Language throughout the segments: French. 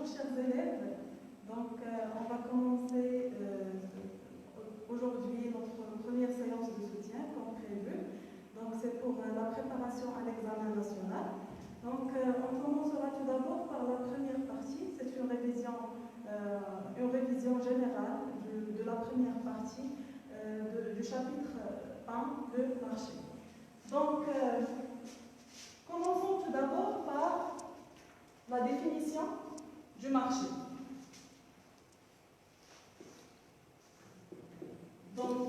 Bonjour chers élèves, donc on va commencer aujourd'hui notre première séance de soutien comme prévu. Donc c'est pour la préparation à l'examen national. Donc on commencera tout d'abord par la première partie, c'est une révision générale de la première partie du chapitre 1, le marché. Donc commençons tout d'abord par la définition du marché. Donc,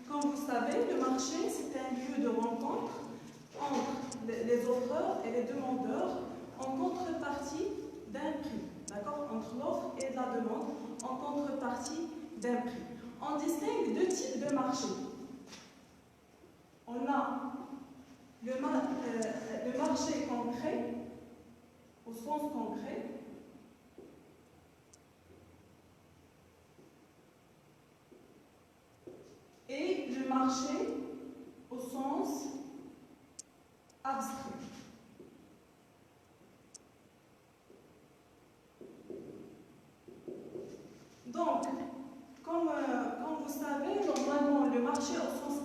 comme vous savez, le marché, c'est un lieu de rencontre entre les offreurs et les demandeurs en contrepartie d'un prix. D'accord? Entre l'offre et la demande en contrepartie d'un prix. On distingue deux types de marchés. On a le marché concret, au sens concret, et le marché au sens abstrait. Donc, comme vous savez, normalement, le marché au sens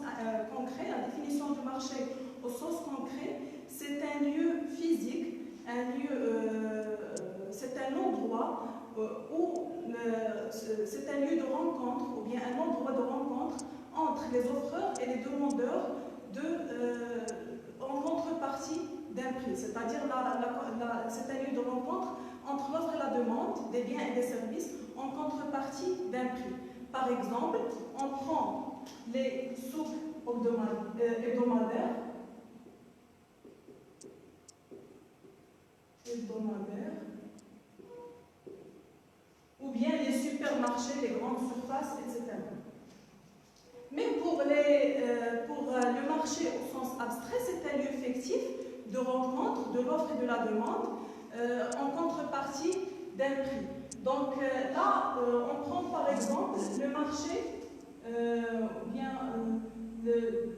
concret, la définition du marché au sens concret, c'est un lieu physique, c'est un endroit c'est un lieu de rencontre, ou bien un endroit de rencontre entre les offreurs et les demandeurs en contrepartie d'un prix. C'est-à-dire, c'est un lieu de rencontre entre l'offre et la demande des biens et des services en contrepartie d'un prix. Par exemple, on prend les souks hebdomadaires, ou bien les supermarchés, les grandes surfaces, etc. Mais pour le marché au sens abstrait, c'est un lieu fictif de rencontre de l'offre et de la demande en contrepartie d'un prix. Donc là, on prend par exemple le marché,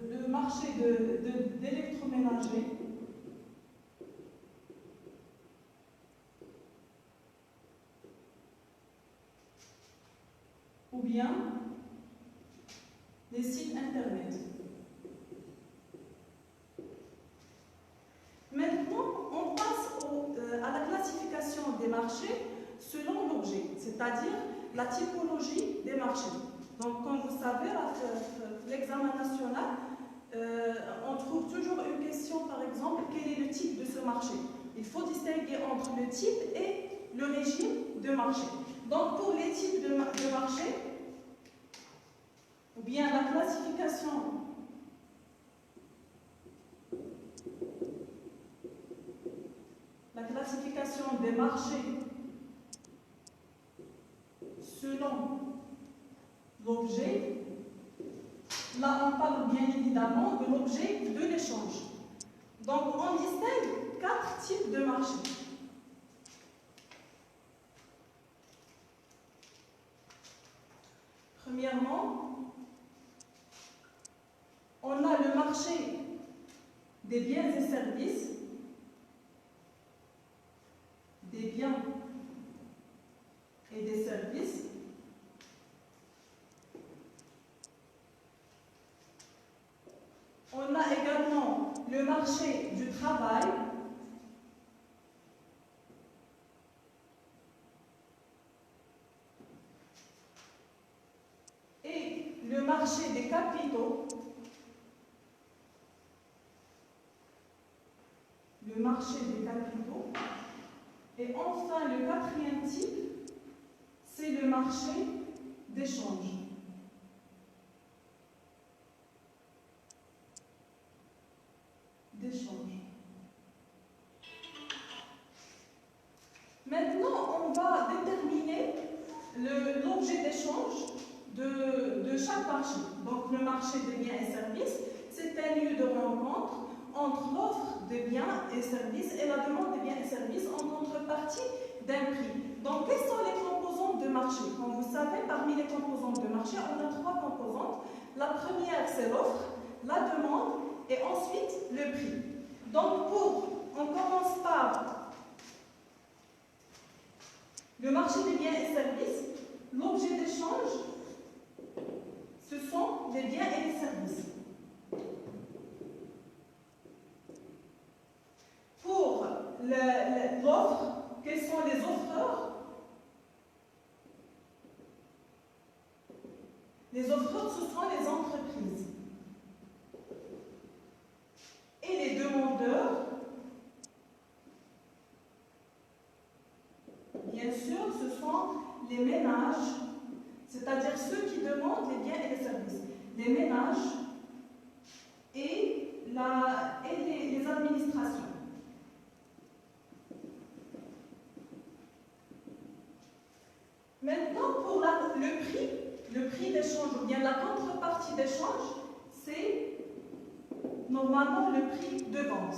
le marché d'électroménager. Ou bien les sites internet. Maintenant, on passe à la classification des marchés selon l'objet, c'est-à-dire la typologie des marchés. Donc, comme vous savez, l'examen national, on trouve toujours une question, par exemple, quel est le type de ce marché? Il faut distinguer entre le type et le régime de marché. Donc, pour les types de marché, ou bien la classification des marchés selon l'objet, là on parle bien évidemment de l'objet de l'échange. Donc on distingue 4 types de marchés. Premièrement, on a le marché des biens et services, des biens et des services. On a également le marché du travail, et le marché des capitaux, et enfin le quatrième type, c'est le marché d'échange. Maintenant, on va déterminer l'objet d'échange de chaque marché. Donc, le marché des biens et services, c'est un lieu de rencontre entre l'offre de biens et services et la demande des biens et services en contrepartie d'un prix. Donc, quelles sont les composantes de marché? Comme vous savez, parmi les composantes de marché, on a 3 composantes. La première, c'est l'offre, la demande et ensuite le prix. Donc, on commence par d'échange, ce sont les biens et les services. Pour l'offre, quels sont les offreurs? Les offreurs, ce sont les entreprises. Et les demandeurs, bien sûr, ce sont les ménages, c'est-à-dire ceux qui demandent les biens et les services. Les ménages et les administrations. Maintenant, pour le prix d'échange, ou bien la contrepartie d'échange, c'est normalement le prix de vente.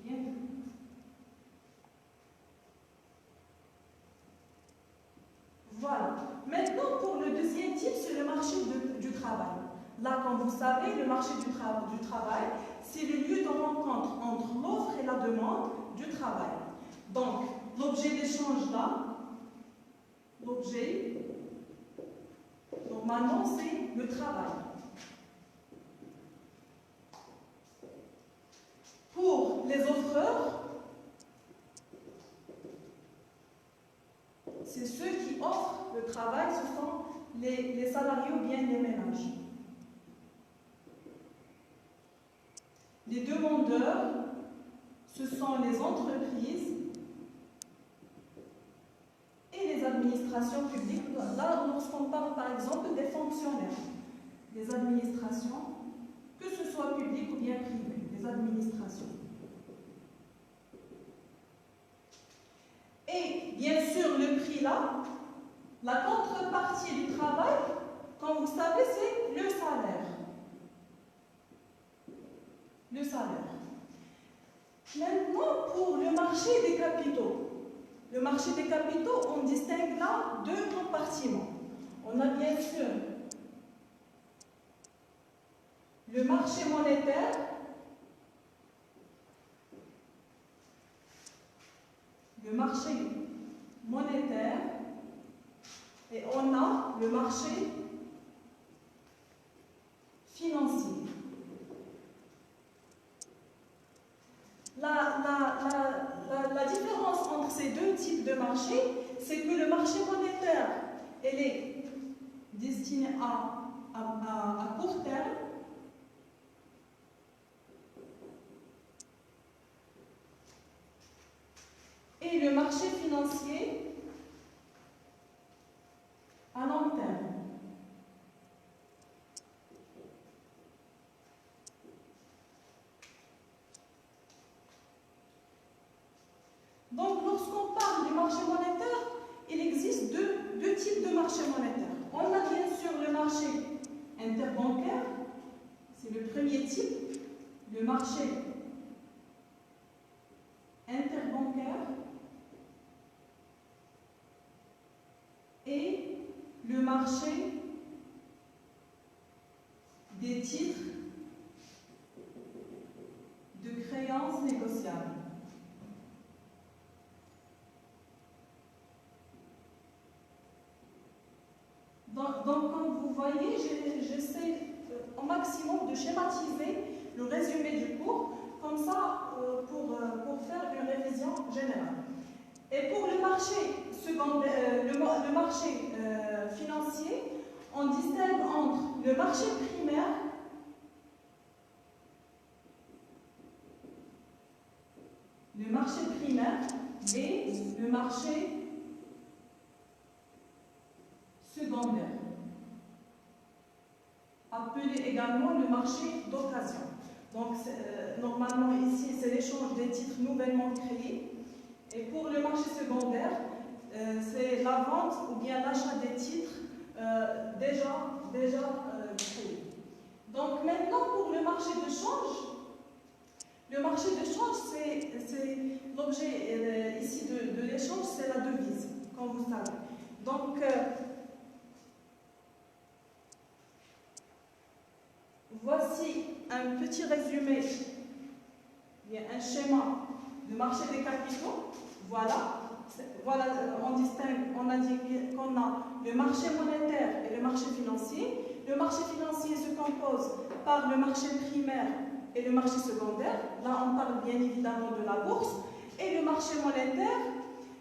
Bien. Voilà. Maintenant, pour le deuxième type, c'est le marché du travail. Là, comme vous savez, le marché du travail, c'est le lieu de rencontre entre l'offre et la demande du travail. Donc, l'objet d'échange là, l'objet, normalement, c'est le travail. Pour les offreurs, c'est ceux qui offrent le travail, ce sont les salariés ou bien les ménages. Les demandeurs, ce sont les entreprises et les administrations publiques. Là, lorsqu'on parle par exemple des fonctionnaires, des administrations, que ce soit publiques ou bien privées, les administrations. Et bien sûr, le prix là, la contrepartie du travail, comme vous savez, c'est le salaire. Le salaire. Maintenant, pour le marché des capitaux. Le marché des capitaux, on distingue là deux compartiments. On a bien sûr le marché monétaire et on a le marché financier. La différence entre ces deux types de marchés, c'est que le marché monétaire, elle est destiné à court terme, et le marché financier à long terme. Donc, lorsqu'on parle du marché monétaire, il existe deux types de marché monétaire. On a bien sûr le marché interbancaire, c'est le premier type, le marché interbancaire, et le marché des titres de créances négociables. Donc, comme vous voyez, j'essaie au maximum de schématiser le résumé du cours, comme ça, pour faire une révision générale. Et pour le marché secondaire, le marché financier, on distingue entre le marché primaire et le marché secondaire, appelé également le marché d'occasion. Donc, normalement, ici, c'est l'échange des titres nouvellement créés. Et pour le marché secondaire, c'est la vente ou bien l'achat des titres déjà créés. Donc, maintenant, pour le marché de change, c'est l'objet ici de l'échange, c'est la devise, comme vous savez. Donc, voici un petit résumé, un schéma du marché des capitaux. Voilà, voilà, on distingue, on a dit qu'on a le marché monétaire et le marché financier. Le marché financier se compose par le marché primaire et le marché secondaire. Là, on parle bien évidemment de la bourse. Et le marché monétaire,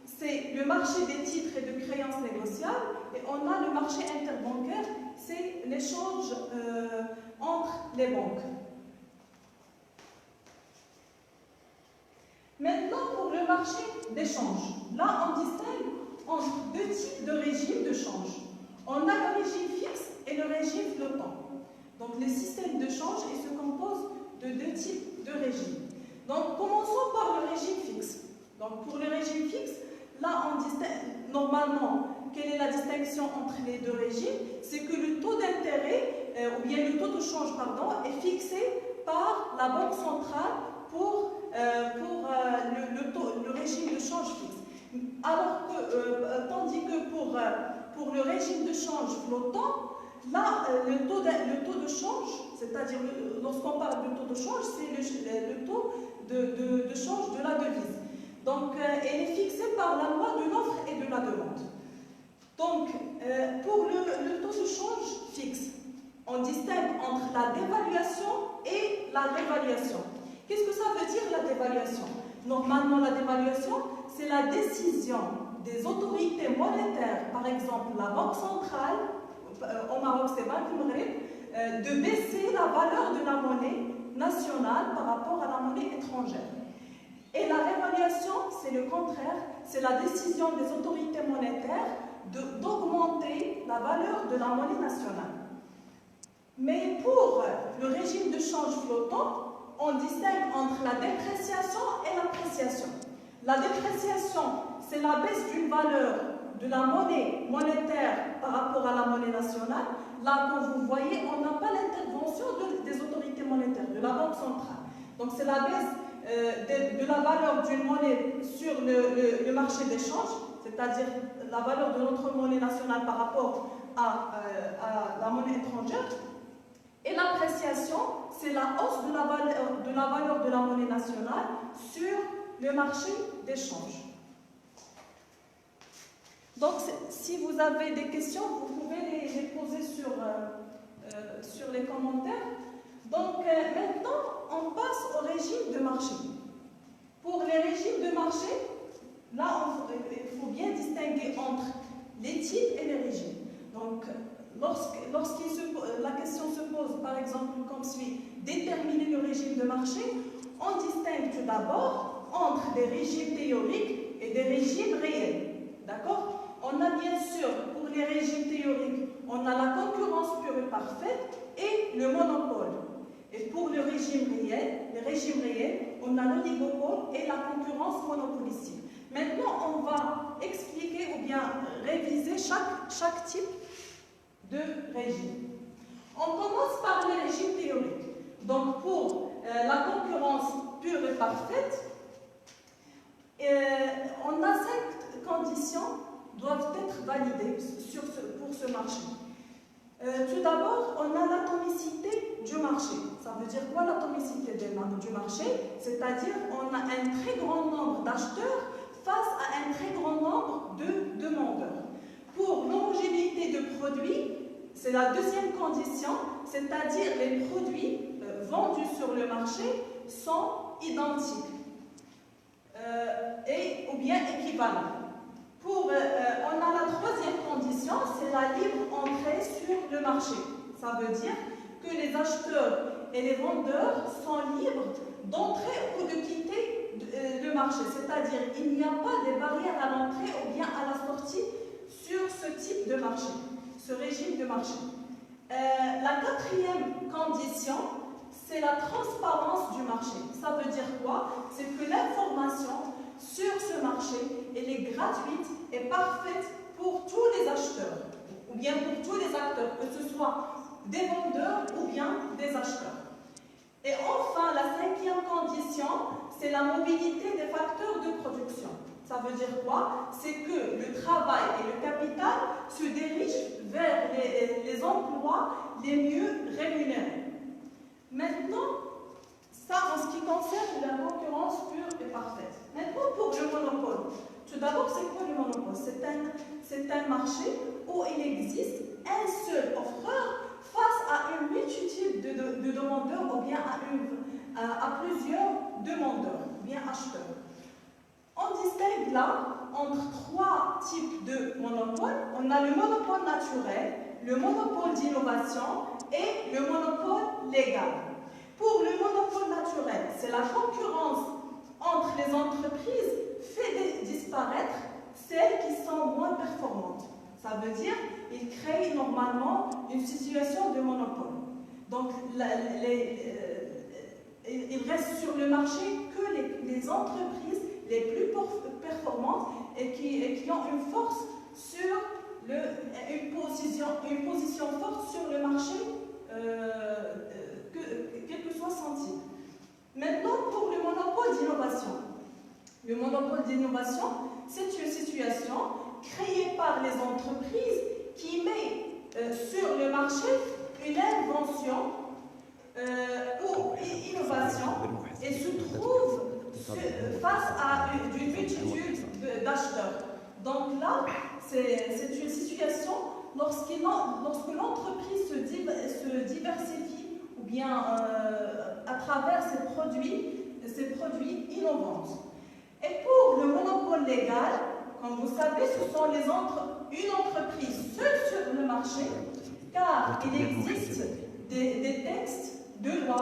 c'est le marché des titres et de créances négociables. Et on a le marché interbancaire, c'est l'échange entre les banques. Maintenant, pour le marché d'échange, là, on distingue entre deux types de régimes de change. On a le régime fixe et le régime flottant. Donc, les systèmes de change, ils se composent de deux types de régimes. Donc, commençons par le régime fixe. Donc, pour le régime fixe, là, on distingue, normalement, quelle est la distinction entre les deux régimes? C'est que le taux d'intérêt, ou bien le taux de change, pardon, est fixé par la Banque centrale pour le régime de change fixe. Alors que, tandis que pour le régime de change flottant, là, le taux de change, c'est-à-dire lorsqu'on parle de taux de change, c'est le taux de change de la devise. Donc, elle est fixée par la loi de l'offre et de la demande. Donc, pour le taux de change fixe, on distingue entre la dévaluation et la révaluation. Qu'est-ce que ça veut dire la dévaluation? Normalement, la dévaluation, c'est la décision des autorités monétaires, par exemple la Banque centrale, au Maroc c'est Banque Maghreb, de baisser la valeur de la monnaie nationale par rapport à la monnaie étrangère. Et la révaluation, c'est le contraire, c'est la décision des autorités monétaires d'augmenter la valeur de la monnaie nationale. Mais pour le régime de change flottant, on distingue entre la dépréciation et l'appréciation. La dépréciation, c'est la baisse d'une valeur de la monnaie monétaire par rapport à la monnaie nationale. Là, comme vous voyez, on n'a pas l'intervention des autorités monétaires, de la Banque centrale. Donc, c'est la baisse de la valeur d'une monnaie sur le marché d'échange, c'est-à-dire la valeur de notre monnaie nationale par rapport à la monnaie étrangère. Et l'appréciation, c'est la hausse de la valeur de la monnaie nationale sur le marché d'échange. Donc, si vous avez des questions, vous pouvez les poser sur les commentaires. Donc, maintenant, on passe au régime de marché. Pour les régimes de marché, là, il faut bien distinguer entre les types et les régimes. Donc, la question se pose, par exemple, comme suit, déterminer le régime de marché, on distingue tout d'abord entre des régimes théoriques et des régimes réels. D'accord? On a bien sûr, pour les régimes théoriques, on a la concurrence pure et parfaite et le monopole. Et pour le régime réel, les régimes réels, on a l'oligopole et la concurrence monopolistique. Maintenant, on va expliquer ou bien réviser chaque type de régime. On commence par les régimes théoriques. Donc, pour la concurrence pure et parfaite, on a 5 conditions qui doivent être validées pour ce marché. Tout d'abord, on a l'atomicité du marché. Ça veut dire quoi l'atomicité du marché? C'est-à-dire on a un très grand nombre d'acheteurs face à un très grand nombre de demandeurs. Pour l'homogénéité de produits, c'est la deuxième condition, c'est-à-dire les produits vendus sur le marché sont identiques ou bien équivalents. On a la troisième condition, c'est la libre entrée sur le marché. Ça veut dire que les acheteurs et les vendeurs sont libres d'entrer ou de quitter le marché. C'est-à-dire qu'il n'y a pas de barrières à l'entrée ou bien à la sortie sur ce type de marché, ce régime de marché. La quatrième condition, c'est la transparence du marché. Ça veut dire quoi? C'est que l'information sur ce marché, elle est gratuite et parfaite pour tous les acheteurs, ou bien pour tous les acteurs, que ce soit des vendeurs ou bien des acheteurs. Et enfin, la cinquième condition, c'est la mobilité des facteurs de production. Ça veut dire quoi? C'est que le travail et le capital se dirigent vers les emplois les mieux rémunérés. Maintenant, ça en ce qui concerne la concurrence pure et parfaite. Maintenant, pour le monopole. Tout d'abord, c'est c'est un marché où il existe un seul offreur face à une multitude de demandeurs ou bien à plusieurs demandeurs, ou bien acheteurs. On distingue là entre trois types de monopoles. On a le monopole naturel, le monopole d'innovation et le monopole légal. Pour le monopole naturel, c'est la concurrence entre les entreprises fait disparaître celles qui sont moins performantes. Ça veut dire qu'il crée normalement une situation de monopole. Donc, il reste sur le marché que les entreprises les plus performantes et qui ont une force sur une position forte sur le marché, quel que soit son type. Maintenant, pour le monopole d'innovation. Le monopole d'innovation, c'est une situation créée par les entreprises qui met sur le marché une invention ou innovation et se trouve face à une multitude d'acheteurs. Donc là, c'est une situation lorsque l'entreprise se diversifie ou bien à travers ses produits innovants. Et pour le monopole légal, comme vous savez, ce sont une entreprise seule sur le marché, car il existe des textes de loi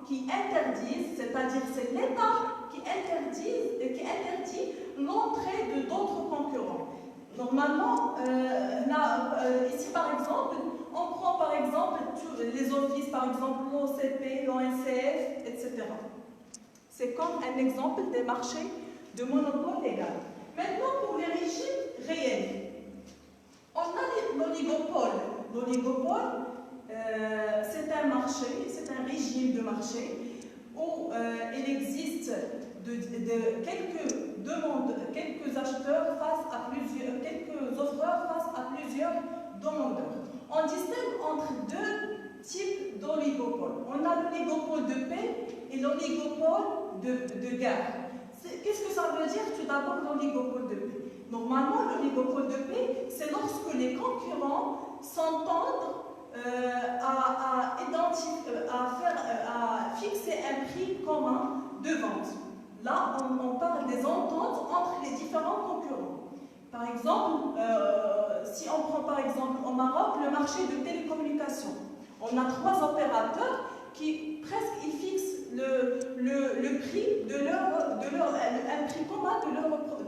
qui interdisent, c'est-à-dire c'est l'État qui interdit l'entrée de d'autres concurrents. Normalement, ici par exemple, on prend par exemple les offices, par exemple l'OCP, l'ONCF, etc. C'est comme un exemple des marchés de monopole légal. Maintenant, pour les régimes réels, on a l'oligopole. L'oligopole, c'est un marché, c'est un régime de marché où il existe quelques acheteurs quelques offreurs face à plusieurs demandeurs. On distingue entre deux types d'oligopole. On a l'oligopole de paix et l'oligopole de guerre. Qu'est-ce que ça veut dire tout d'abord l'oligopole de paix? Normalement, l'oligopole de paix, c'est lorsque les concurrents s'entendent à fixer un prix commun de vente. Là, on parle des ententes entre les différents concurrents. Par exemple, si on prend par exemple au Maroc le marché de télécommunications, on a 3 opérateurs qui presque ils fixent le prix un prix commun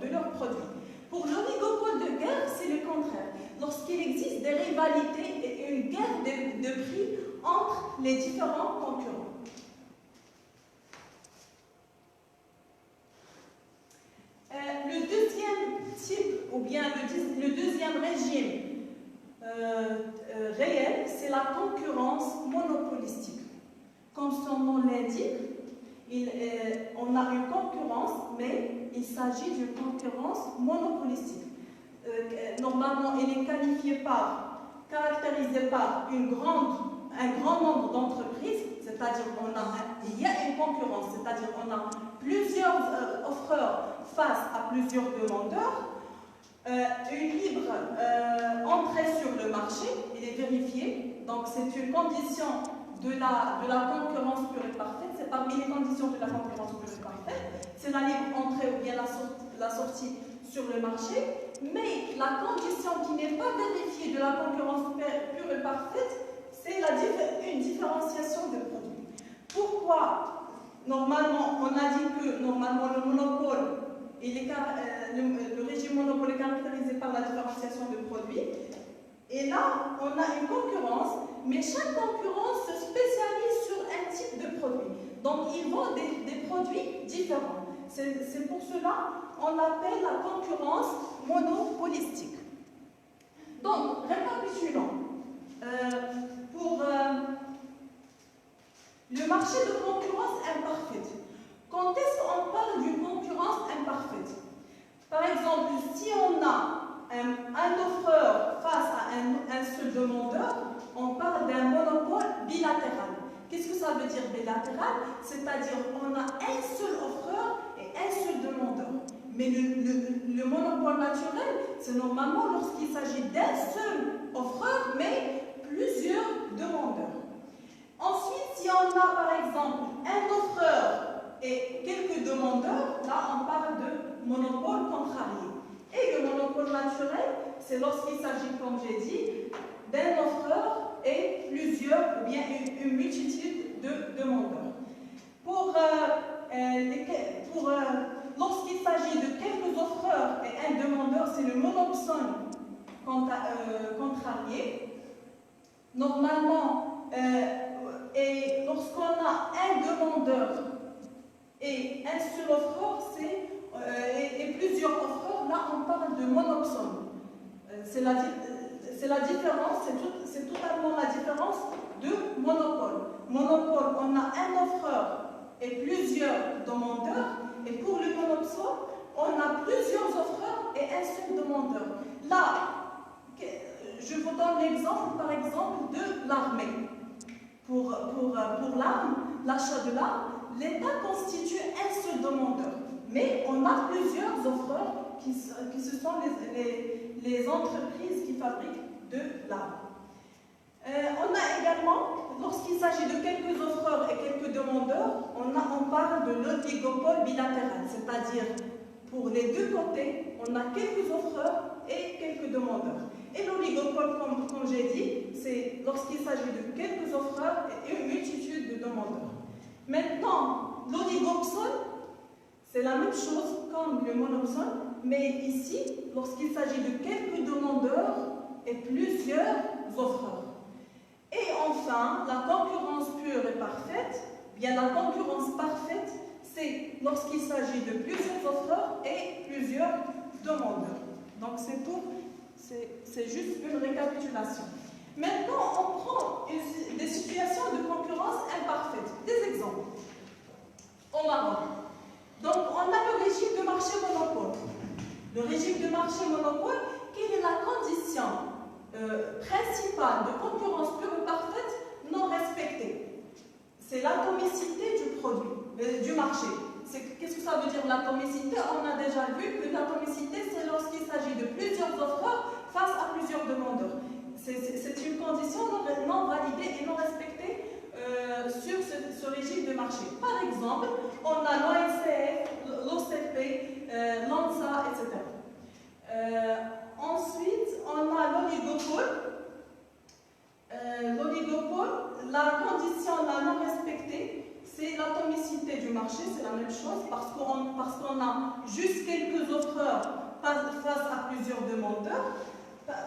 de leur produit. Pour l'oligopole de guerre, c'est le contraire. Lorsqu'il existe des rivalités et une guerre de prix entre les différents concurrents. Le deuxième type, ou bien le deuxième régime réel, c'est la concurrence monopolistique. Comme son nom l'indique, on a une concurrence, mais il s'agit d'une concurrence monopolistique. Normalement, elle est caractérisée par un grand nombre d'entreprises, c'est-à-dire il y a une concurrence, c'est-à-dire on a plusieurs offreurs face à plusieurs demandeurs, une libre entrée sur le marché, elle est vérifiée, donc c'est une condition de la concurrence pure et parfaite, c'est parmi les conditions de la concurrence pure et parfaite, c'est la libre entrée ou bien la sortie sur le marché, mais la condition qui n'est pas vérifiée de la concurrence pure et parfaite, c'est une différenciation de produits. Pourquoi? Normalement, on a dit que normalement le monopole, le régime monopole est caractérisé par la différenciation de produits. Et là, on a une concurrence, mais chaque concurrence se spécialise sur un type de produit. Donc, ils vendent des produits différents. C'est pour cela qu'on appelle la concurrence monopolistique. Donc, récapitulons. Pour le marché de concurrence imparfaite, quand est-ce qu'on parle d'une concurrence imparfaite? Par exemple, si on a un offreur face à un seul demandeur, on parle d'un monopole bilatéral. Qu'est-ce que ça veut dire bilatéral? C'est-à-dire qu'on a un seul offreur et un seul demandeur. Mais le monopole naturel, c'est normalement lorsqu'il s'agit d'un seul offreur, mais plusieurs demandeurs. Ensuite, si on a par exemple un offreur et quelques demandeurs, là on parle de monopole contrarié. Et le monopole naturel, c'est lorsqu'il s'agit, comme j'ai dit, d'un offreur et plusieurs, ou bien une multitude de demandeurs. Lorsqu'il s'agit de quelques offreurs et un demandeur, c'est le monopsone contrarié. Normalement, et lorsqu'on a un demandeur et un seul offreur, et plusieurs offreurs, là on parle de monopsone. C'est la différence, c'est totalement la différence de monopole. Monopole, on a un offreur et plusieurs demandeurs, et pour le monopsone, on a plusieurs offreurs et un seul demandeur. Là, je vous donne l'exemple, par exemple, de l'armée. Pour l'arme, l'achat de l'arme, l'État constitue un seul demandeur. Mais on a plusieurs offreurs qui ce sont les entreprises qui fabriquent de l'arme. On a également, lorsqu'il s'agit de quelques offreurs et quelques demandeurs, on parle de l'oligopole bilatéral, c'est-à-dire pour les deux côtés, on a quelques offreurs et quelques demandeurs. Et l'oligopole, comme j'ai dit, c'est lorsqu'il s'agit de quelques offreurs et une multitude de demandeurs. Maintenant, l'oligopsone, c'est la même chose comme le monopsone, mais ici, lorsqu'il s'agit de quelques demandeurs et plusieurs offreurs. Et enfin, la concurrence pure et parfaite, bien la concurrence parfaite, c'est lorsqu'il s'agit de plusieurs offreurs et plusieurs demandeurs. Donc c'est juste une récapitulation. Maintenant, on prend des situations de concurrence imparfaite. Des exemples. Au Maroc. Donc, on a le régime de marché monopole. Le régime de marché monopole, quelle est la condition principale de concurrence pure et parfaite non respectée? C'est l'atomicité du produit, du marché. Qu'est-ce que ça veut dire l'atomicité? On a déjà vu que l'atomicité, c'est lorsqu'il s'agit de plusieurs offreurs face à plusieurs demandeurs. C'est une condition non validée et non respectée sur ce régime de marché. Par exemple, on a l'ONCF, l'OCP, l'ANSA, etc. Ensuite, on a l'oligopole. L'oligopole, la condition non respectée, c'est l'atomicité du marché, c'est la même chose, parce qu'on a juste quelques offreurs face à plusieurs demandeurs.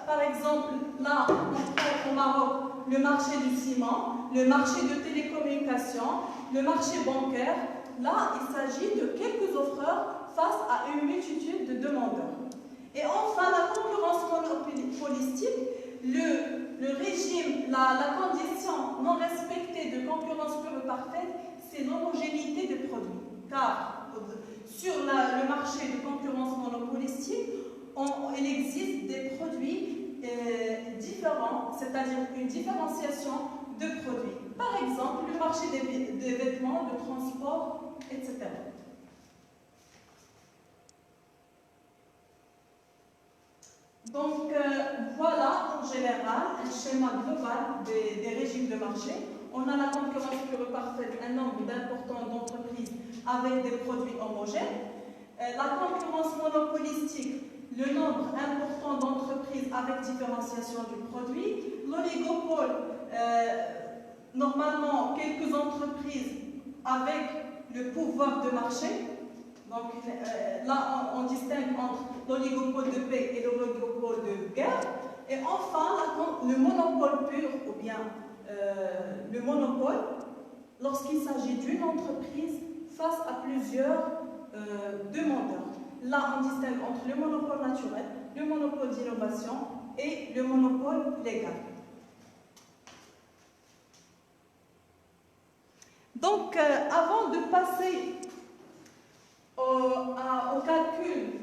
Par exemple, là, on prend au Maroc le marché du ciment, le marché de télécommunications, le marché bancaire. Là, il s'agit de quelques offreurs face à une multitude de demandeurs. Et enfin, la concurrence monopolistique, le régime, la condition non respectée de concurrence pure et parfaite, c'est l'homogénéité des produits. Car sur le marché de concurrence monopolistique, il existe des produits différents, c'est-à-dire une différenciation de produits. Par exemple, le marché des vêtements, de transport, etc. Donc, voilà en général un schéma global des régimes de marché. On a la concurrence pure et parfaite, un nombre important d'entreprises avec des produits homogènes. La concurrence monopolistique, le nombre important d'entreprises avec différenciation du produit. L'oligopole, normalement quelques entreprises avec le pouvoir de marché. Donc là, on distingue entre l'oligopole de paix et l'oligopole de guerre. Et enfin, le monopole pur, ou bien le monopole, lorsqu'il s'agit d'une entreprise face à plusieurs demandeurs. Là, on distingue entre le monopole naturel, le monopole d'innovation et le monopole légal. Donc, avant de passer au calcul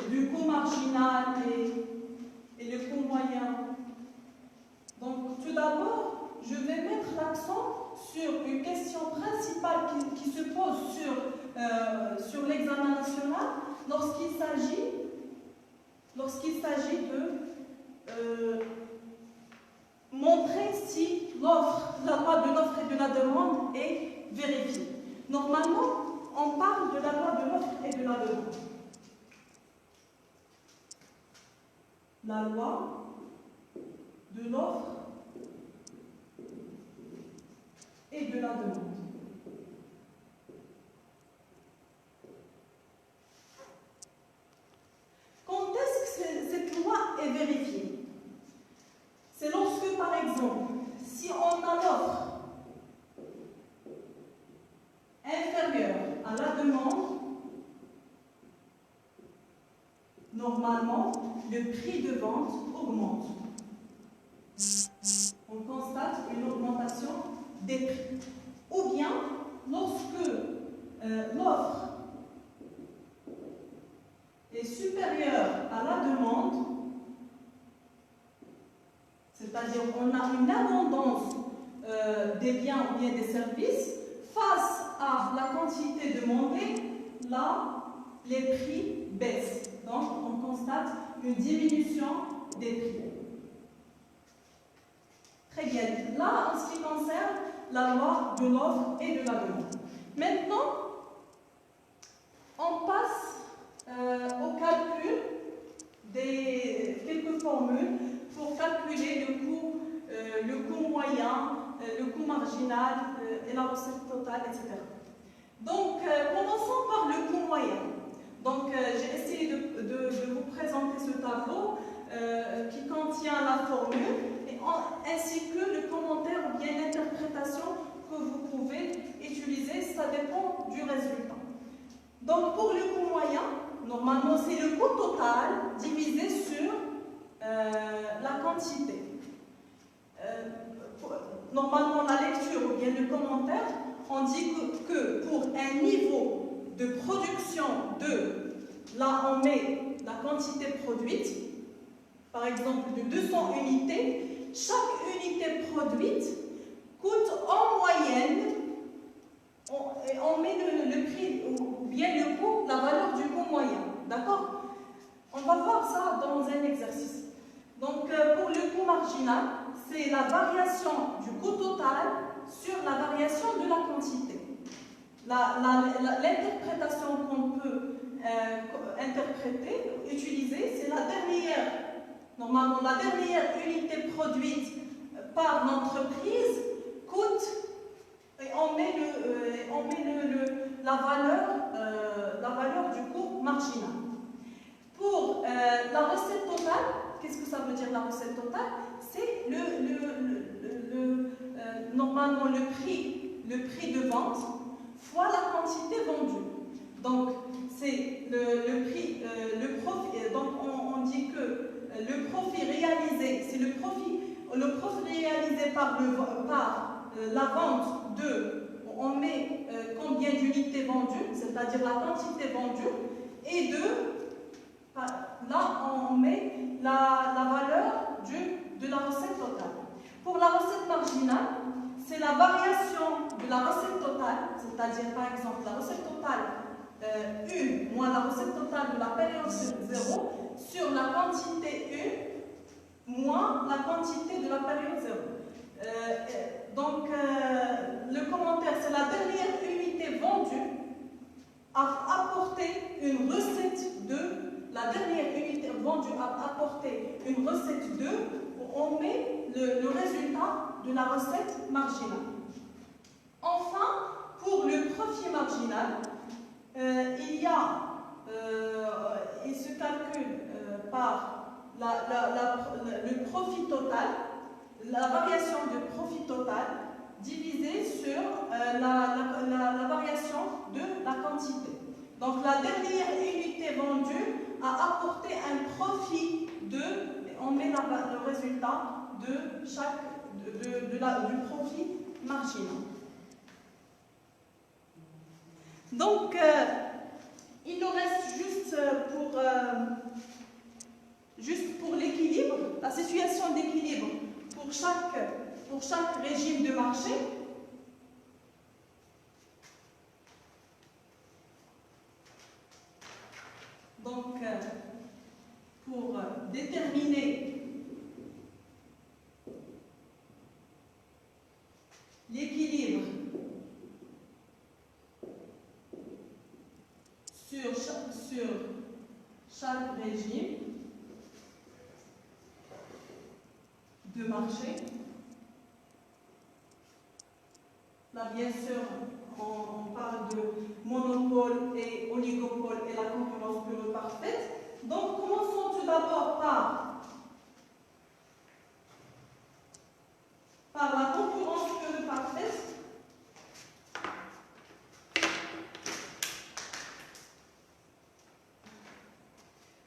du coût marginal et le coût moyen, donc tout d'abord, je vais mettre l'accent sur une question principale qui se pose sur l'examen national, lorsqu'il s'agit de montrer si la loi de l'offre et de la demande est vérifiée. Normalement, on parle de la loi de l'offre et de la demande. La loi de l'offre et de la demande. Quand est-ce que cette loi est vérifiée? C'est lorsque, par exemple, si on a l'offre inférieure à la demande, normalement, le prix de vente augmente. On constate une augmentation des prix. Ou bien, lorsque l'offre est supérieure à la demande, c'est-à-dire qu'on a une abondance des biens ou bien des services, face à la quantité demandée, là, les prix baissent. Donc, on constate une diminution des prix. Très bien. Là, en ce qui concerne la loi de l'offre et de la demande. Maintenant, on passe au calcul des quelques formules pour calculer le coût moyen, le coût marginal et la recette totale, etc. Donc, commençons par le coût moyen. Donc, j'ai essayé de vous présenter ce tableau qui contient la formule ainsi que le commentaire ou bien l'interprétation que vous pouvez utiliser. Ça dépend du résultat. Donc, pour le coût moyen, normalement, c'est le coût total divisé sur la quantité. Normalement, la lecture ou bien le commentaire, on dit que pour un niveau de production là on met la quantité produite, par exemple de 200 unités, chaque unité produite coûte en moyenne, on met le prix ou bien le coût, la valeur du coût moyen, d'accord? On va voir ça dans un exercice. Donc pour le coût marginal, c'est la variation du coût total sur la variation de la quantité. L'interprétation qu'on peut utiliser, c'est la dernière, normalement la dernière unité produite par l'entreprise coûte, et on met la valeur du coût marginal. Pour la recette totale, qu'est-ce que ça veut dire la recette totale? C'est normalement le prix de vente fois la quantité vendue. Donc, c'est le prix, donc on dit que le profit réalisé, c'est le profit réalisé par la vente on met combien d'unités vendues, c'est-à-dire la quantité vendue, et là on met la valeur de la recette totale. Pour la recette marginale, c'est la variation de la recette totale, c'est-à-dire par exemple la recette totale 1 moins la recette totale de la période 0 sur la quantité 1 moins la quantité de la période 0. Donc le commentaire, c'est la dernière unité vendue a apporté une recette de la dernière unité vendue a apporté une recette de, on met le résultat de la recette marginale. Enfin, pour le profit marginal, il se calcule par le profit total, la variation de profit total divisée sur la variation de la quantité. Donc la dernière unité vendue a apporté un profit on met le résultat du profit marginal. Donc, il nous reste juste pour l'équilibre, la situation d'équilibre pour chaque régime de marché. déterminer l'équilibre sur chaque régime de marché. Là, bien sûr, on parle de monopole et oligopole et la concurrence pure et parfaite. Donc, commençons tout d'abord par la concurrence pure et parfaite.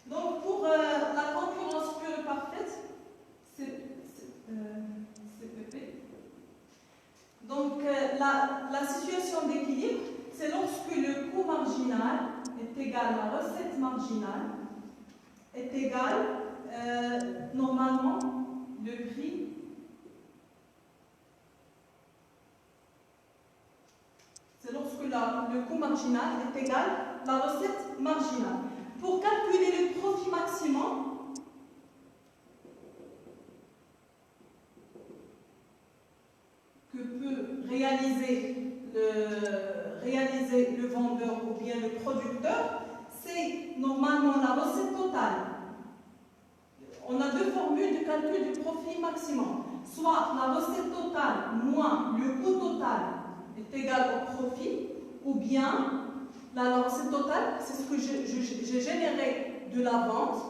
Donc, pour la concurrence pure et parfaite, CPP. Donc, la situation d'équilibre, c'est lorsque le coût marginal est égal à la recette marginale, est égal, normalement, le prix c'est lorsque le coût marginal est égal à la recette marginale. Pour calculer le profit maximum, que peut réaliser le vendeur ou bien le producteur, c'est normalement la recette totale. On a deux formules de calcul du profit maximum. Soit la recette totale moins le coût total est égal au profit, ou bien la recette totale, c'est ce que j'ai généré de la vente,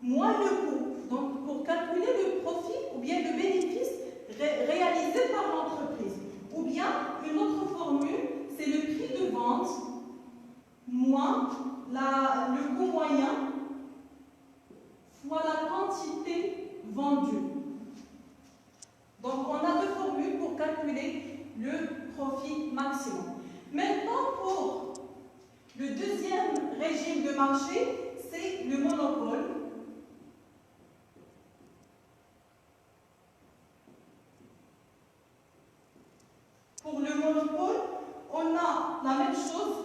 moins le coût. Donc, pour calculer le profit ou bien le bénéfice réalisé par l'entreprise. Ou bien, une autre formule, c'est le prix de vente moins le coût moyen fois la quantité vendue. Donc, on a deux formules pour calculer le profit maximum. Maintenant, pour le deuxième régime de marché, c'est le monopole. Pour le monopole, on a la même chose,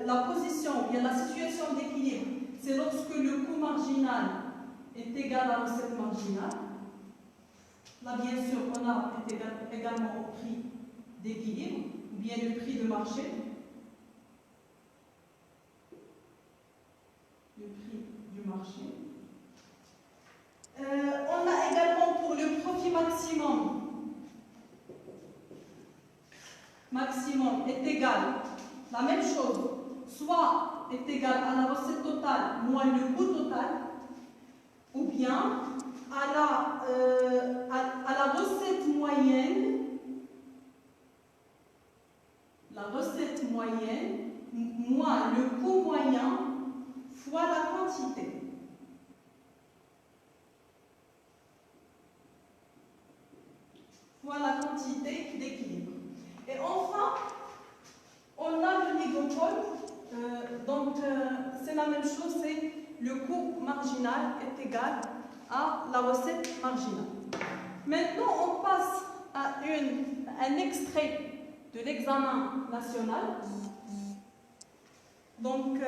la position, bien la situation d'équilibre, c'est lorsque le coût marginal est égal à la recette marginale. Là, bien sûr, on a également au prix d'équilibre, ou bien le prix de marché. Le prix du marché. On a également pour le profit maximum est égal, la même chose, soit est égal à la recette totale moins le coût total, ou bien à la recette moyenne, moins le coût moyen fois la quantité. Fois la quantité d'équilibre. Et enfin, on a l'oligopole. Donc, c'est la même chose, c'est le coût marginal est égal à la recette marginale. Maintenant, on passe à un extrait de l'examen national. Donc,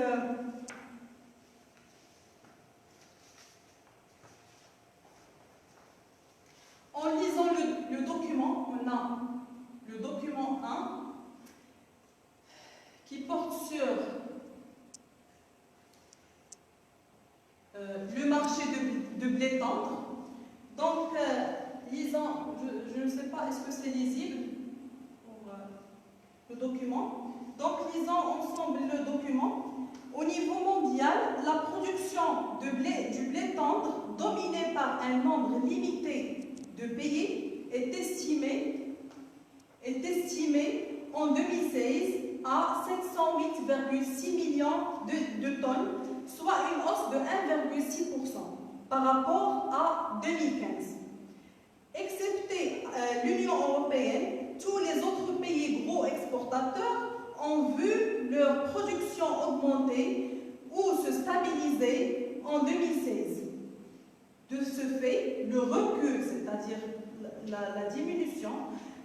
en lisant le document, on a le document 1 qui porte sur le marché de blé tendre. Donc, lisant, je ne sais pas, est-ce que c'est lisible pour le document. Donc, lisons ensemble le document. Au niveau mondial, la production du blé tendre, dominée par un nombre limité de pays, est estimée en 2016 à 708,6 millions de tonnes, soit une hausse de 1,6% par rapport à 2015. Excepté l'Union européenne, tous les autres pays gros exportateurs ont vu leur production augmenter ou se stabiliser en 2016. De ce fait, le recul, c'est-à-dire la diminution,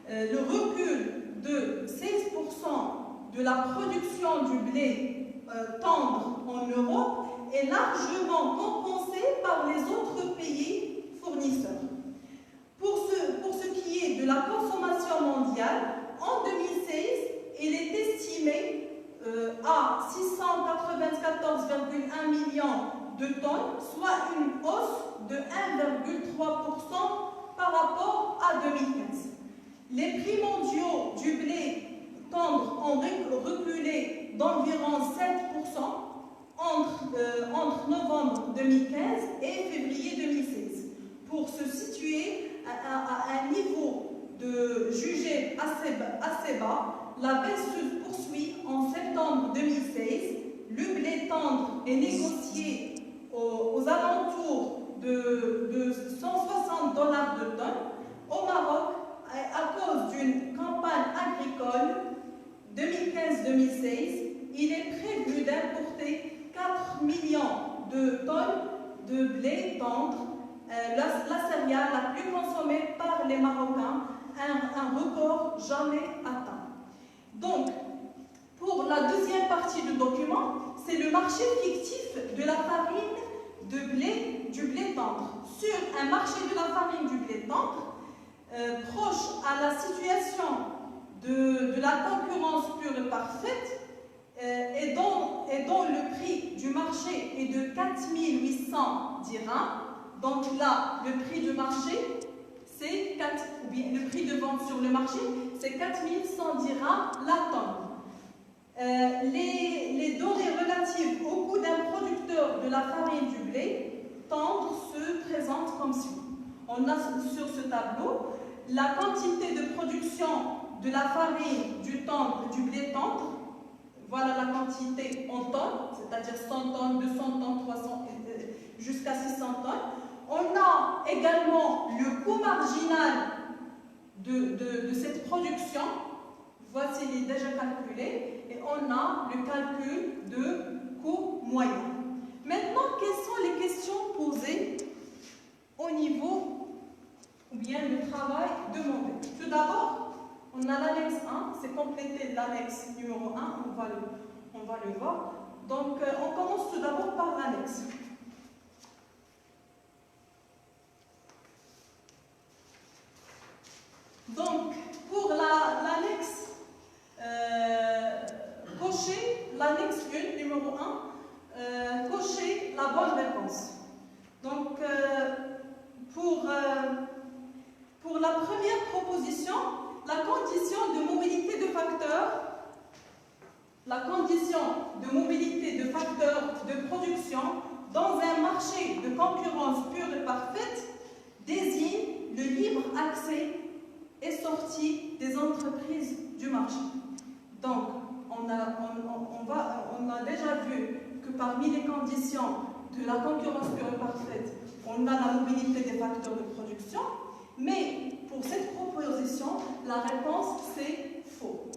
le recul de 16% de la production du blé tendre en Europe est largement compensé par les autres pays fournisseurs. Pour ce qui est de la consommation mondiale, en 2016, il est estimé à 694,1 millions de tonnes, soit une hausse de 1,3% par rapport à 2015. Les prix mondiaux du blé tendre ont reculé d'environ 7% entre novembre 2015 et février 2016, pour se situer à un niveau jugé assez bas. La baisse se poursuit en septembre 2016. Le blé tendre est négocié aux alentours de $160 de tonne. Au Maroc, à cause d'une campagne agricole 2015-2016, il est prévu d'importer 4 millions de tonnes de blé tendre, la céréale la plus consommée par les Marocains, un record jamais atteint. Donc, pour la deuxième partie du document, c'est le marché fictif de la farine du blé tendre. Sur un marché de la farine du blé tendre, proche à la situation de la concurrence pure et parfaite, et dont le prix du marché est de 4800 dirhams. Donc là, le prix du marché, le prix de vente sur le marché, c'est 4100 dirhams la tonne. Les données relatives au coût d'un producteur de la farine du blé tendre se présentent comme suit. On a sur ce tableau la quantité de production de la farine du blé tendre. Voilà la quantité en tonnes, c'est-à-dire 100 tonnes, 200 tonnes, 300, jusqu'à 600 tonnes. On a également le coût marginal de cette production. Voici, il est déjà calculé. Et on a le calcul de coût moyen. Maintenant, quelles sont les questions posées au niveau ou bien le travail demandé? Tout d'abord, on a l'annexe 1, c'est compléter l'annexe numéro 1, on va le voir. Donc, on commence tout d'abord par l'annexe. Donc, pour l'annexe, cochez l'annexe 1, numéro 1, cochez la bonne réponse. Donc, pour la première proposition, la condition de mobilité de facteurs de production dans un marché de concurrence pure et parfaite désigne le libre accès et sortie des entreprises du marché. Donc, on a déjà vu que parmi les conditions de la concurrence pure et parfaite, on a la mobilité des facteurs de production, mais pour cette proposition, la réponse c'est faux.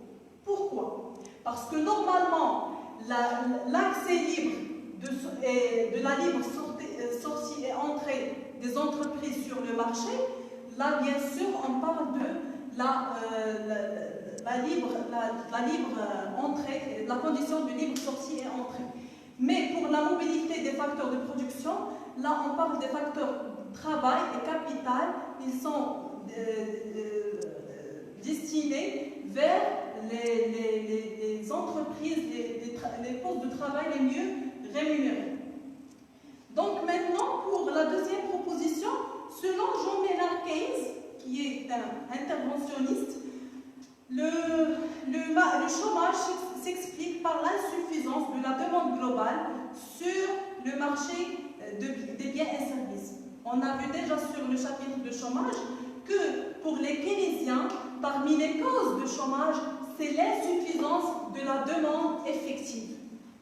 Pourquoi? Parce que normalement, l'accès libre de la libre sortie et entrée des entreprises sur le marché, là bien sûr on parle de la condition de libre sortie et entrée. Mais pour la mobilité des facteurs de production, là on parle des facteurs travail et capital. Ils sont destinés vers les entreprises, les postes de travail les mieux rémunérés. Donc maintenant, pour la deuxième proposition, selon John Maynard Keynes, qui est un interventionniste, le chômage s'explique par l'insuffisance de la demande globale sur le marché des biens et services. On a vu déjà sur le chapitre de chômage que pour les Keynésiens, parmi les causes de chômage, c'est l'insuffisance de la demande effective.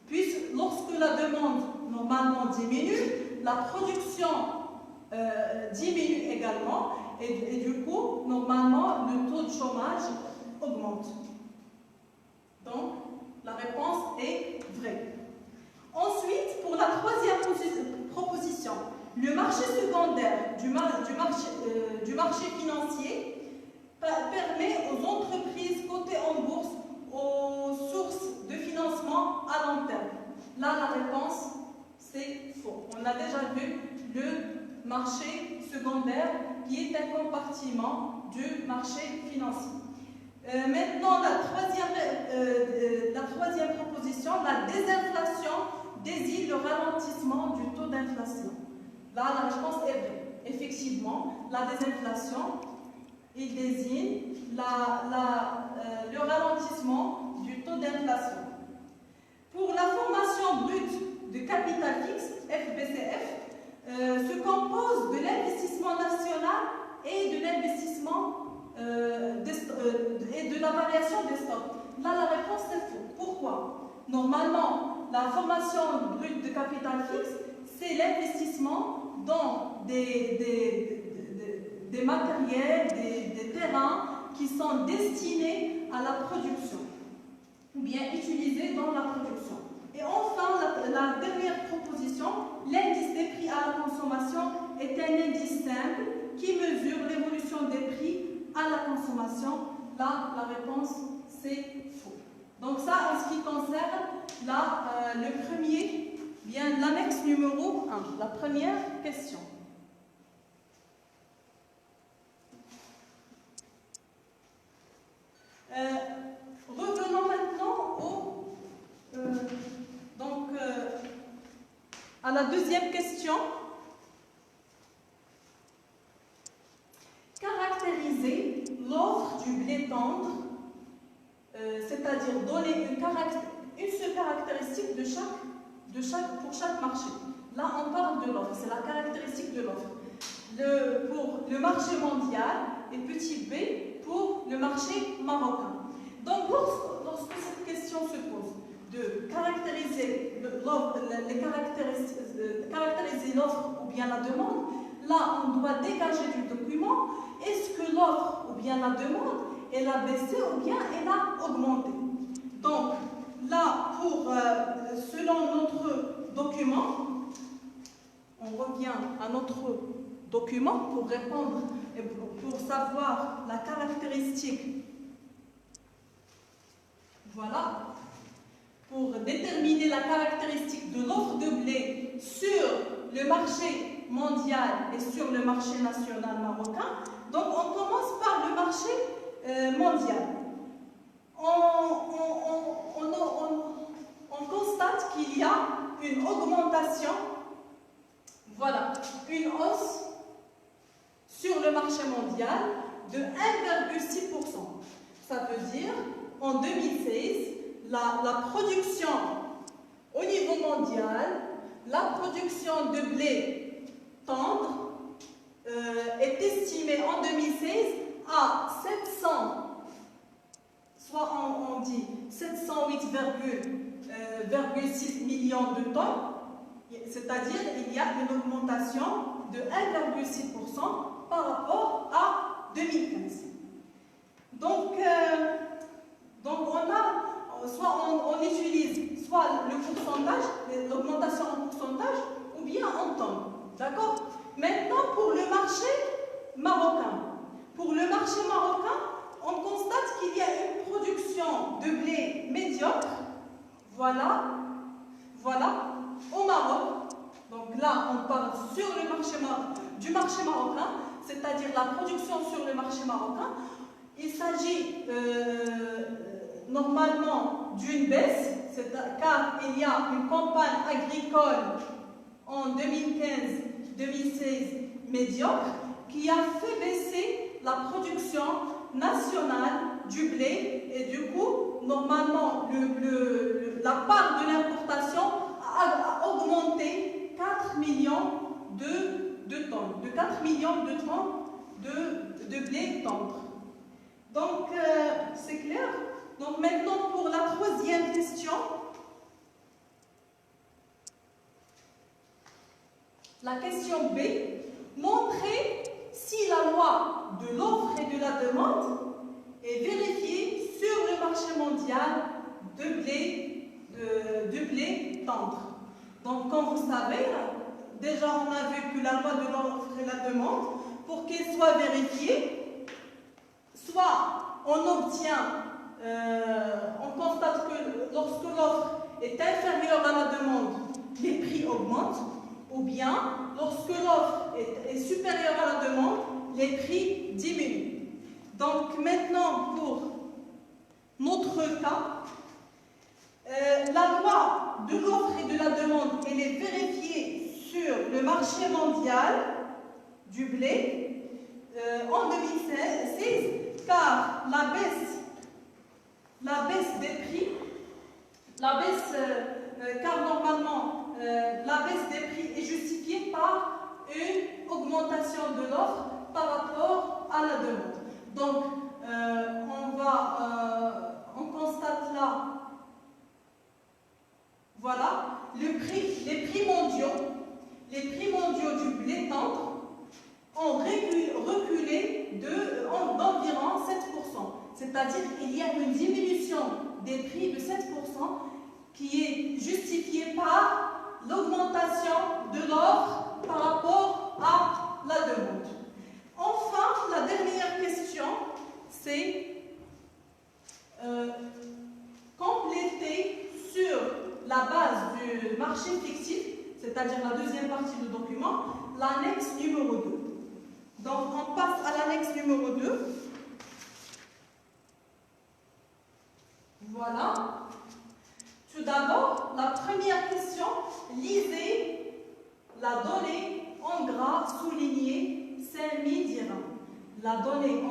Puisque lorsque la demande normalement diminue, la production diminue également et du coup, normalement, le taux de chômage augmente. Donc, la réponse est vraie. Ensuite, pour la troisième proposition, le marché secondaire du marché financier permet aux entreprises cotées en bourse aux sources de financement à long terme. Là, la réponse, c'est On a déjà vu le marché secondaire qui est un compartiment du marché financier. Maintenant, la troisième proposition, la désinflation désigne le ralentissement du taux d'inflation. Là, la réponse est vraie. Effectivement, la désinflation, il désigne le ralentissement du taux d'inflation. Pour la formation brute de capital fixe, FBCF, se compose de l'investissement national et de l'investissement et de la variation des stocks. Là, la réponse est faux. Pourquoi? Normalement, la formation brute de capital fixe, c'est l'investissement dans des matériels, des terrains qui sont destinés à la production, ou bien utilisés dans la production. Et enfin, la dernière proposition, l'indice des prix à la consommation est un indice simple qui mesure l'évolution des prix à la consommation. Là, la réponse, c'est faux. Donc ça, en ce qui concerne le premier, bien l'annexe numéro 1, la première question. Revenons maintenant à la deuxième question. Caractériser l'offre du blé tendre, c'est-à-dire donner une seule caractéristique pour chaque marché. Là, on parle de l'offre, c'est la caractéristique de l'offre. Pour le marché mondial et petit b pour le marché marocain. Donc, lorsque cette question se pose, de caractériser l'offre ou bien la demande, là, on doit dégager du document, est-ce que l'offre ou bien la demande, elle a baissé ou bien elle a augmenté. Donc, là, selon notre document, on revient à notre document pour répondre et pour savoir la caractéristique. Voilà. Pour déterminer la caractéristique de l'offre de blé sur le marché mondial et sur le marché national marocain. Donc, on commence par le marché mondial. On constate qu'il y a une augmentation, voilà, une hausse sur le marché mondial de 1,6%. Ça veut dire, en 2016, la production au niveau mondial, la production de blé tendre est estimée en 2016 à 708,6 millions de tonnes, c'est-à-dire il y a une augmentation de 1,6% par rapport à 2015. Donc on utilise soit le pourcentage, l'augmentation en pourcentage, ou bien en tonnes. D'accord? Maintenant, pour le marché marocain. Pour le marché marocain, on constate qu'il y a une production de blé médiocre. Voilà, au Maroc. Donc là, on parle sur du marché marocain, c'est-à-dire la production sur le marché marocain. Il s'agit normalement d'une baisse, car il y a une campagne agricole en 2015-2016 médiocre qui a fait baisser la production nationale du blé et du coup, normalement, la part de l'importation a augmenté 4 millions de tonnes, de 4 millions de tonnes de blé tendre. Donc, c'est clair. Donc, maintenant, pour la troisième question. La question B. Montrer si la loi de l'offre et de la demande est vérifiée sur le marché mondial de blé tendre. Donc, comme vous savez, déjà on a vu que la loi de l'offre et la demande, pour qu'elle soit vérifiée, soit on constate que lorsque l'offre est inférieure à la demande, les prix augmentent, Ou bien, lorsque l'offre est supérieure à la demande, les prix diminuent. Donc maintenant, pour notre cas, la loi de l'offre et de la demande, elle est vérifiée sur le marché mondial du blé en 2016, car la baisse des prix, car normalement la baisse des prix est justifiée par une augmentation de l'offre par rapport à la demande. Donc on constate là, voilà, les prix mondiaux du blé tendre ont reculé d'environ 7%. C'est-à-dire qu'il y a une diminution des prix de 7% qui est justifiée par l'augmentation de l'offre par rapport à la demande. Enfin, la dernière question, c'est compléter sur la base du marché fictif, c'est-à-dire la deuxième partie du document, l'annexe numéro 2. Donc, on passe à l'annexe numéro 2. Voilà. Tout d'abord, la première question, lisez la donnée en gras soulignée 5000 dirhams. La donnée,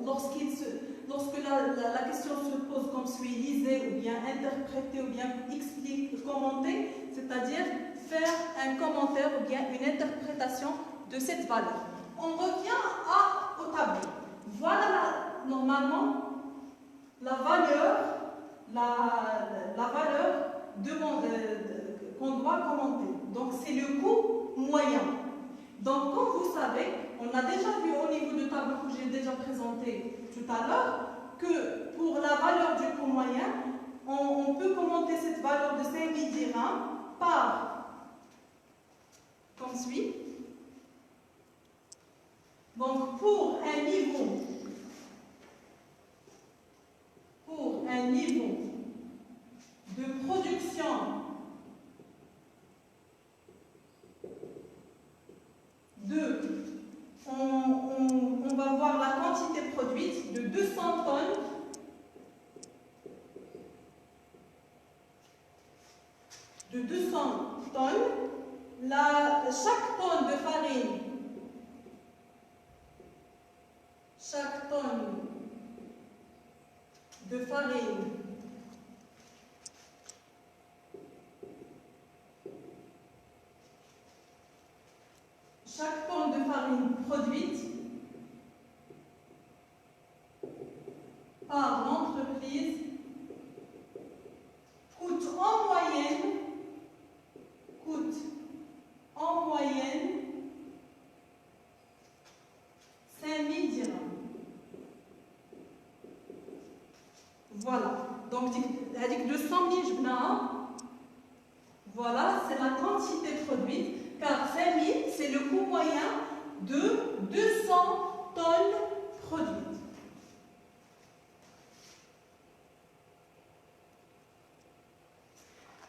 lorsque la question se pose comme suit, lisez ou bien interpréter ou bien expliquer, commenter, c'est-à-dire faire un commentaire ou bien une interprétation de cette valeur. On revient au tableau. Voilà normalement la valeur qu'on doit commenter. Donc c'est le coût moyen. Donc comme vous savez, on a déjà vu au niveau du tableau que j'ai déjà présenté tout à l'heure que pour la valeur du coût moyen, on peut commenter cette valeur de 5000 dirhams par comme suit. Donc pour un niveau de production on va voir la quantité produite de 200 tonnes chaque tonne de farine produite par l'entreprise coûte en moyenne 5000 dirhams. Voilà. Donc, avec 200 000 voilà, c'est la quantité produite, car 5000, c'est le coût moyen de 200 tonnes produites.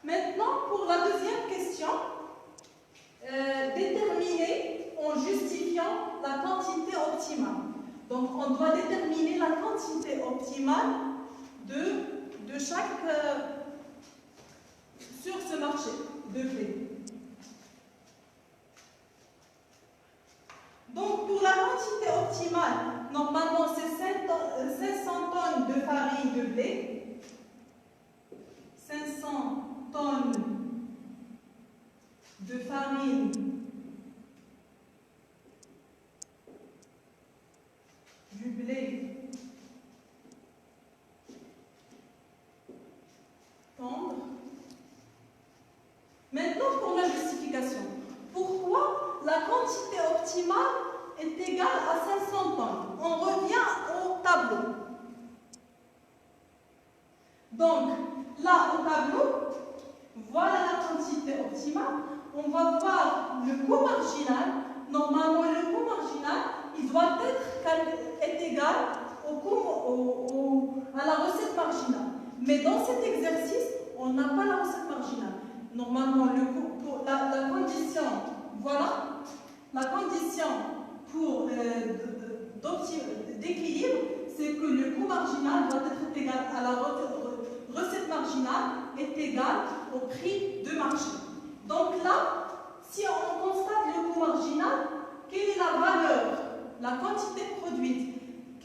Maintenant, pour la deuxième question, déterminer en justifiant la quantité optimale. Donc, on doit déterminer la quantité optimale de chaque sur ce marché de blé. Donc, pour la quantité optimale, normalement, c'est 500 tonnes de farine de blé, 500 tonnes de farine du blé tendre. Maintenant, pour la justification. Pourquoi la quantité optimale est égale à 500 tonnes? On revient au tableau. Donc, là, au tableau, voilà la quantité optimale. On va voir le coût marginal. Normalement, le coût marginal, il doit être égal à la recette marginale. Mais dans cet exercice, on n'a pas la recette marginale. normalement, pour la condition, voilà, la condition pour d'équilibre, c'est que le coût marginal doit être égal à la recette marginale est égale au prix de marché. Donc là, si on constate le coût marginal, quelle est la valeur, la quantité produite,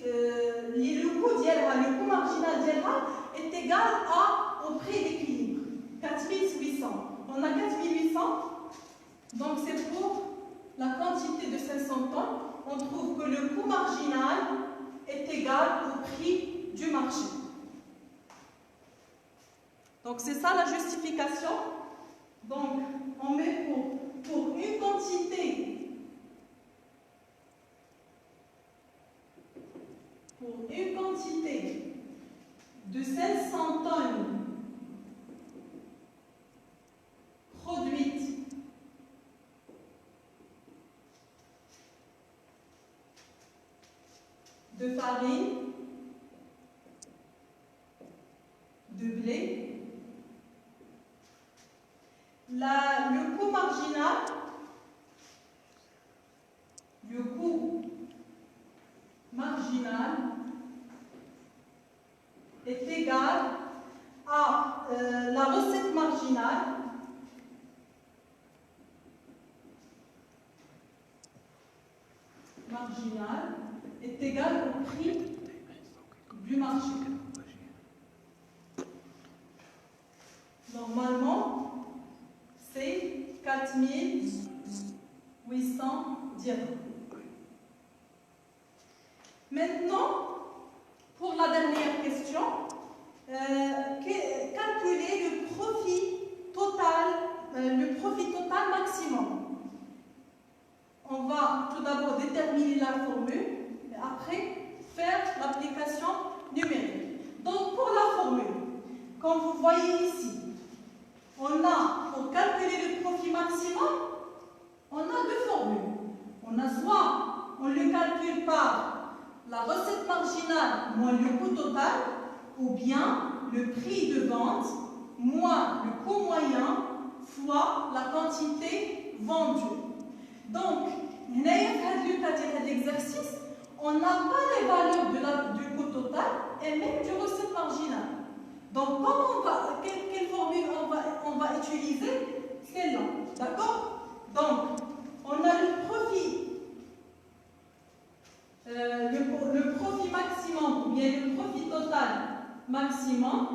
le coût marginal d'Elha est égal au prix d'équilibre, 4800. On a 4800, donc c'est pour la quantité de 500 tonnes. On trouve que le coût marginal est égal au prix du marché. Donc c'est ça la justification. Donc on met pour une quantité de 500 tonnes produites de farine, de blé, le coût marginal est égal à la recette marginale est égale au prix du marché. Normalement, c'est 4800 dirhams. Maintenant, pour la dernière question, calculer le profit total maximum. On va tout d'abord déterminer la formule et après faire l'application numérique. Donc pour la formule, comme vous voyez ici, on a, pour calculer le profit maximum, on a deux formules. On a soit, on le calcule par la recette marginale moins le coût total, ou bien le prix de vente moins le coût moyen fois la quantité vendue. Donc, dans l'exercice, on n'a pas les valeurs du coût total et même du recette marginale. Donc, quelle formule on va utiliser? Celle-là. D'accord? Donc, on a le profit. Le profit maximum, ou bien le profit total maximum,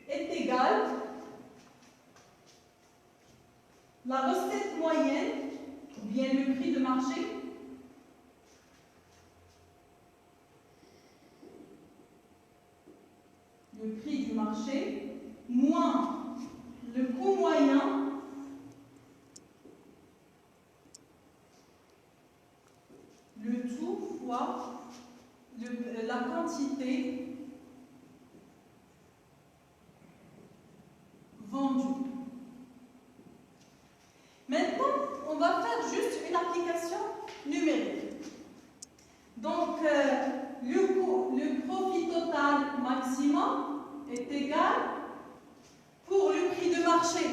est égal à la recette moyenne, ou bien le prix de marché, moins le coût moyen le tout fois la quantité vendue. Maintenant, on va faire juste une application numérique. Donc, le profit total maximum est égal pour le prix de marché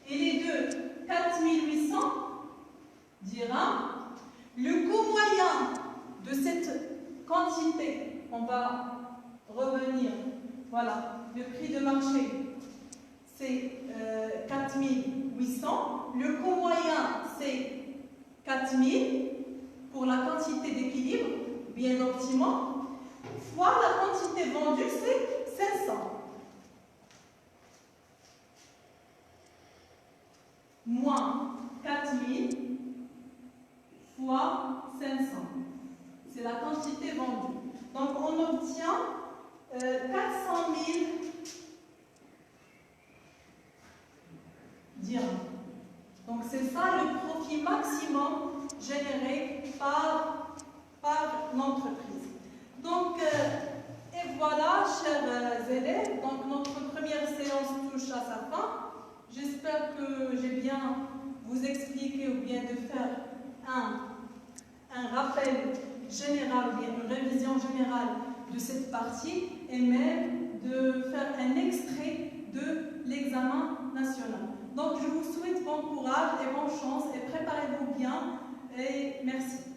et les deux 4800 dirhams. Le coût moyen de cette quantité, on va revenir, voilà, le prix de marché c'est 4800, le coût moyen c'est 4000 pour la quantité d'équilibre, bien optimum, fois la quantité vendue c'est 500. Moins 4000 fois 500. C'est la quantité vendue. Donc on obtient 400 000 dirhams. Donc c'est ça le profit maximum généré par l'entreprise. Donc, et voilà, chers élèves, donc notre première séance touche à sa fin. J'espère que j'ai bien vous expliqué ou bien de faire un rappel général ou bien une révision générale de cette partie et même de faire un extrait de l'examen national. courage et bonne chance et préparez-vous bien et merci.